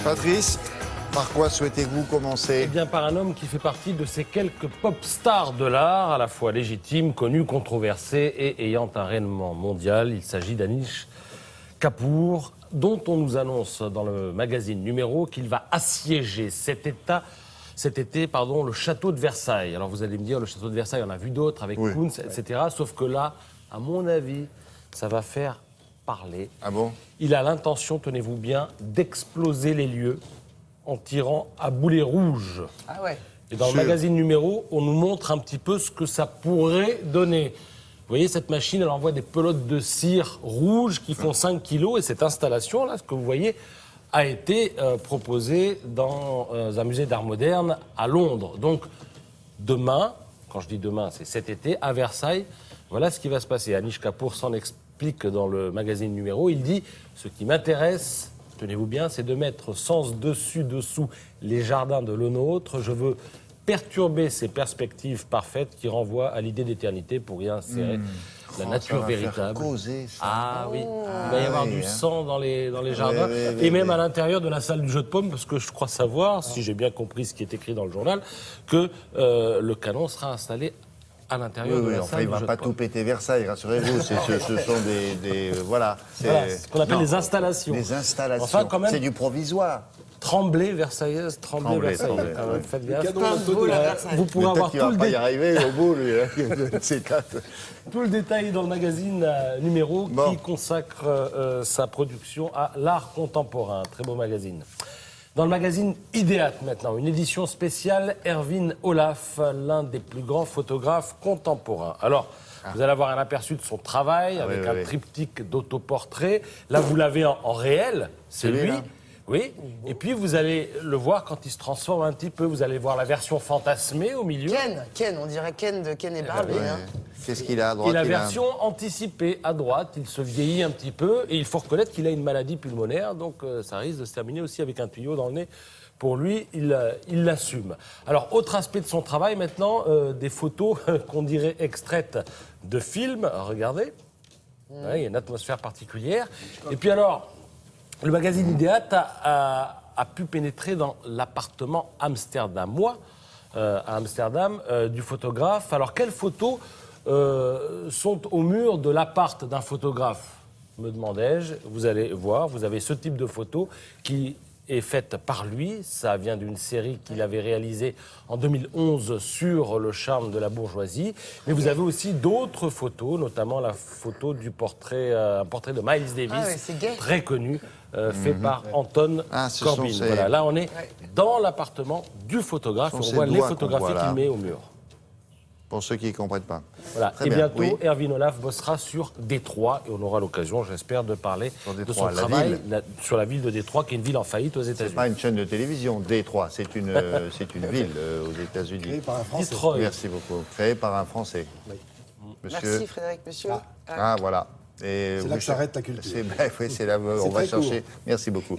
Patrice, par quoi souhaitez-vous commencer? Eh bien, par un homme qui fait partie de ces quelques pop stars de l'art, à la fois légitimes, connus, controversés et ayant un rayonnement mondial. Il s'agit d'Anish Kapoor, dont on nous annonce dans le magazine Numéro qu'il va assiéger cet été, le château de Versailles. Alors vous allez me dire, le château de Versailles, on a vu d'autres avec Koons, etc. Sauf que là, à mon avis, ça va faire parler. Ah bon? Il a l'intention, tenez-vous bien, d'exploser les lieux en tirant à boulet rouge. Ah ouais. Et dans le magazine Numéro, on nous montre un petit peu ce que ça pourrait donner. Vous voyez, cette machine, elle envoie des pelotes de cire rouge qui font 5 kilos. Et cette installation-là, ce que vous voyez, a été proposée dans un musée d'art moderne à Londres. Donc, demain, quand je dis demain, c'est cet été, à Versailles, voilà ce qui va se passer. Anish Kapoor s'en explique dans le magazine Numéro. Il dit « Ce qui m'intéresse, tenez-vous bien, c'est de mettre sens dessus-dessous les jardins de l'autre. Je veux perturber ces perspectives parfaites qui renvoient à l'idée d'éternité pour y insérer la nature véritable. Causer, ça. Ah oui, il va y avoir du sang dans les jardins, oui, et même à l'intérieur de la salle du jeu de paume, parce que je crois savoir, si j'ai bien compris ce qui est écrit dans le journal, que le canon sera installé à l'intérieur de la salle il du ne va jeu pas de paume. tout péter Versailles, rassurez-vous. Ce sont voilà. Voilà, ce qu'on appelle les installations. Les installations. Enfin, quand même, c'est du provisoire. Tremblay, Versaillaise, Tremblay, Versailles. Tremblay. Faites gaffe. Versailles. Vous pourrez avoir Peut-être qu'il tout va le, pas y arriver au bout, lui. C'est quatre. tout le détail dans le magazine Numéro Bon. qui consacre sa production à l'art contemporain. Très beau magazine. Dans le magazine Idéate maintenant, une édition spéciale Erwin Olaf, l'un des plus grands photographes contemporains. Alors, vous allez avoir un aperçu de son travail avec un triptyque d'autoportrait. Là, vous l'avez en réel, c'est lui. Celui-là. Oui, et puis vous allez le voir quand il se transforme un petit peu. Vous allez voir la version fantasmée au milieu. Ken, on dirait Ken de Ken et Barbie. Hein. Qu'est-ce qu'il a à droite? Et la il a- version anticipée à droite, il se vieillit un petit peu et il faut reconnaître qu'il a une maladie pulmonaire, donc ça risque de se terminer aussi avec un tuyau dans le nez. Pour lui, il l'assume. Alors, autre aspect de son travail maintenant, des photos qu'on dirait extraites de films. Regardez, ouais, il y a une atmosphère particulière. Et puis alors, le magazine Idéate a pu pénétrer dans l'appartement amsterdamois, à Amsterdam, du photographe. Alors, quelles photos sont au mur de l'appart d'un photographe, me demandais-je. Vous allez voir, vous avez ce type de photo qui est faite par lui. Ça vient d'une série qu'il avait réalisée en 2011 sur le charme de la bourgeoisie. Mais vous avez aussi d'autres photos, notamment la photo du portrait, un portrait de Miles Davis, Ah ouais, c'est gay. très connu, fait par Anton ce Corbijn. sont ces- Voilà, là, on est dans l'appartement du photographe. Ce On sont voit ces les doigts qu'on photographies voit là. qu'il met au mur. Pour ceux qui ne comprennent pas. Voilà. Très Et bien, bientôt, oui. Erwin Olaf bossera sur Détroit et on aura l'occasion, j'espère, de parler Sur de Détroit, son la travail ville. sur la ville de Détroit, qui est une ville en faillite aux C'est États-Unis. pas une chaîne de télévision, Détroit. C'est une ville aux États-Unis. Par un Français. Detroit. Merci beaucoup. Créé par un Français. Monsieur. Merci Frédéric, monsieur. Ah, voilà. Et C'est là vous- que s'arrête ta culture. C'est bref, oui, c'est là où on C'est va très court. chercher. Merci beaucoup.